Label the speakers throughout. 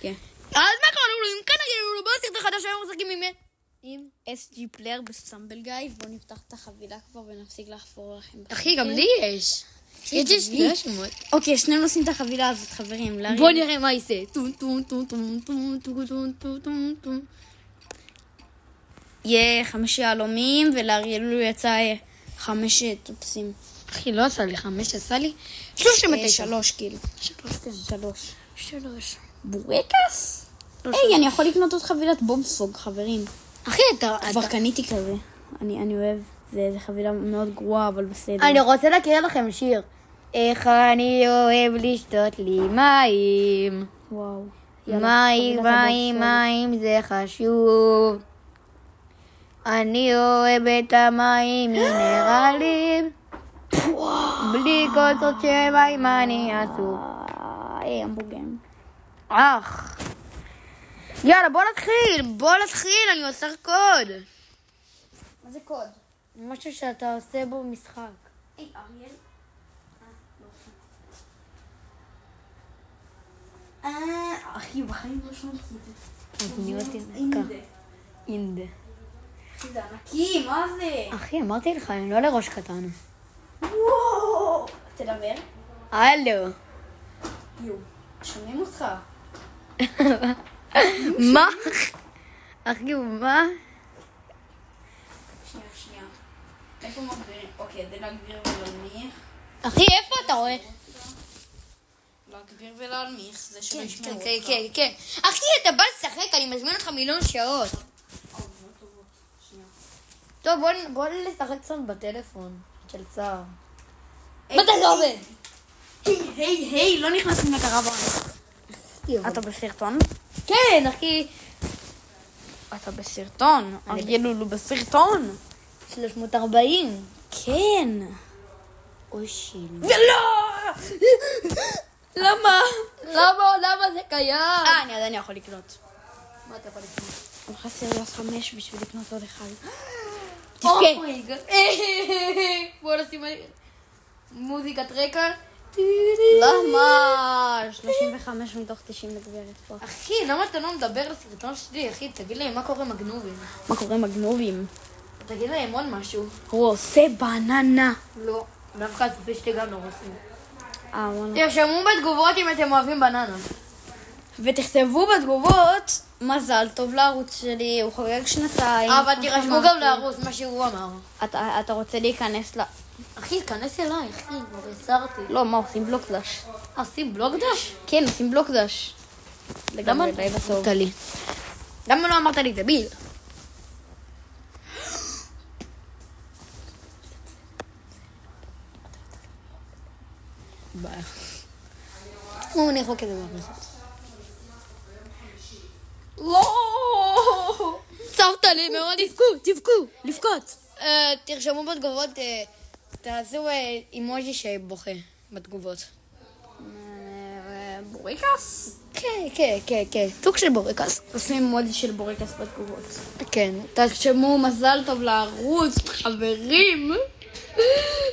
Speaker 1: כן.
Speaker 2: אז מה קראנו לו? אם כאן נגידו לו, בוא נצטרך את החדש היום משחקים עם SG פלייר בסטמבל גייד. בוא נפתח את החבילה כבר ונפסיק לחפור לכם.
Speaker 1: אחי, גם לי יש. יש לי שני שמות.
Speaker 2: אוקיי, שנינו עושים את החבילה הזאת, חברים.
Speaker 1: בוא נראה מה יעשה. טון טון טון טון טון טון טון טון טון.
Speaker 2: יהיה 5 יהלומים, ולאריאלו יצא 5 טופסים.
Speaker 1: אחי, לא עשה לי 5, עשה לי 39.
Speaker 2: 3 כאילו.
Speaker 1: 3.
Speaker 2: בורקס? היי, אני יכול לקנות עוד חבילת בובספוג, חברים.
Speaker 1: אחי, אתה...
Speaker 2: כבר קניתי כזה. אני אוהב, זה חבילה מאוד גרועה, אבל בסדר.
Speaker 1: אני רוצה להקריא לכם שיר. איך אני אוהב לשתות לי מים.
Speaker 2: וואו.
Speaker 1: מים זה חשוב. אני אוהב את המים מינרלים. בלי כוסות שמים מה אני אעשו.
Speaker 2: המבורגן.
Speaker 1: אך. יאללה, בוא נתחיל, אני עושה קוד.
Speaker 2: מה זה קוד?
Speaker 1: משהו שאתה עושה בו משחק.
Speaker 2: היי, אריאל. אחי, בחיים לא שמעתי את זה.
Speaker 1: אז נראיתי אינדה.
Speaker 2: אחי, זה ענקי, מה זה?
Speaker 1: אחי, אמרתי לך, אני לא לראש קטן.
Speaker 2: וואו. תדבר.
Speaker 1: הלו.
Speaker 2: יו, שומעים אותך.
Speaker 1: מה? אחי, מה?
Speaker 2: שנייה. איפה מגבירים? אוקיי, זה להגביר ולהנמיך.
Speaker 1: אחי, איפה אתה רואה?
Speaker 2: להגביר ולהנמיך, זה שלא ישמעו אותך.
Speaker 1: כן. אחי, אתה בא לשחק, אני מזמין אותך מיליון שעות. טוב, בוא לשחק קצת בטלפון של צער. מה אתה לא עובד?
Speaker 2: היי, לא נכנסים לקרבן. אתה בסרטון?
Speaker 1: כן, אחי.
Speaker 2: אתה בסרטון. אריאל הוא בסרטון.
Speaker 1: 340.
Speaker 2: כן.
Speaker 1: אוי שיל.
Speaker 2: ולא!
Speaker 1: למה זה קיים?
Speaker 2: אני עדיין יכול לקנות.
Speaker 1: מה אתה יכול לקנות?
Speaker 2: אני חסר לי 5 בשביל לקנות עוד אחד.
Speaker 1: תבכה. בוא נשים מוזיקת רקע.
Speaker 2: למה? 35 מתוך 90 מגברת פה.
Speaker 1: אחי, למה אתה לא מדבר לסרטון שלי? אחי, תגיד להם מה קורה עם הגנובים.
Speaker 2: מה קורה עם הגנובים?
Speaker 1: תגיד להם עוד משהו.
Speaker 2: הוא עושה בננה.
Speaker 1: לא, דווקא הצופי שלי גם לא רוצים.
Speaker 2: וואלה.
Speaker 1: תרשמו בתגובות אם אתם אוהבים בננה.
Speaker 2: ותכתבו בתגובות, מזל טוב לערוץ שלי, הוא חוגג 2.
Speaker 1: אבל תרשמו גם לערוץ מה שהוא אמר.
Speaker 2: אתה רוצה להיכנס
Speaker 1: אחי, כנס אליי, אחי, כבר הסרתי.
Speaker 2: לא, מה, עושים בלוק דש?
Speaker 1: עושים בלוג דש?
Speaker 2: כן, עושים בלוק דש.
Speaker 1: למה לא אמרת לי? למה לא אמרת לי דביל? ביי. כמו אני חוקד דבר כזאת.
Speaker 2: לא!
Speaker 1: צבת לי מאוד. תבכו, לבכות. תרשמו בתגובות, תעשו אימוג'י שבוכה בתגובות.
Speaker 2: בורקס?
Speaker 1: כן, סוג של בורקס.
Speaker 2: עושים מוד של בורקס בתגובות.
Speaker 1: כן.
Speaker 2: תרשמו מזל טוב לערוץ, חברים.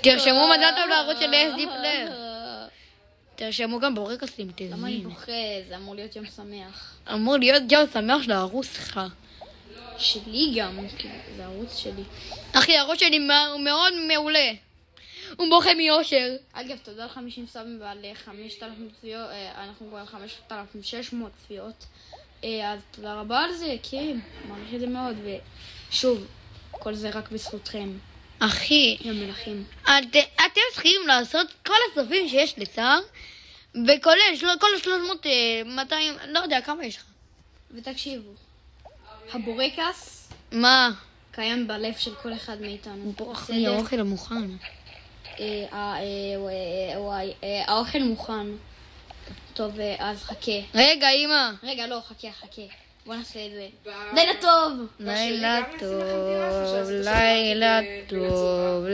Speaker 1: תרשמו מזל טוב לערוץ של SD פלייר. תרשמו גם בורקסים,
Speaker 2: למה אני
Speaker 1: תזמין.
Speaker 2: בוכה? זה אמור להיות יום שמח.
Speaker 1: אמור להיות יום שמח של הערוץ שלך.
Speaker 2: שלי גם, זה הערוץ שלי.
Speaker 1: אחי, הערוץ שלי הוא מאוד מעולה. הוא בוכה מיושר.
Speaker 2: אגב, תודה על 50 סאבים ועל 5,000 צפיות, אנחנו כבר על 5,600 צפיות. אז תודה רבה על זה, כן, מעריך את זה מאוד, ושוב, כל זה רק בזכותכם,
Speaker 1: אחי,
Speaker 2: יא מלכים.
Speaker 1: אתם צריכים לעשות כל הסופים שיש לצער, וכולל כל 300, 200, לא יודע, כמה יש לך?
Speaker 2: ותקשיבו, הבורקס
Speaker 1: מה?
Speaker 2: קיים בלב של כל אחד מאיתנו.
Speaker 1: אחי, האוכל לא מוכן.
Speaker 2: האוכל מוכן. טוב, אז חכה.
Speaker 1: רגע, אמא.
Speaker 2: רגע, לא, חכה. בוא נעשה את זה. לילה טוב!
Speaker 1: לילה טוב.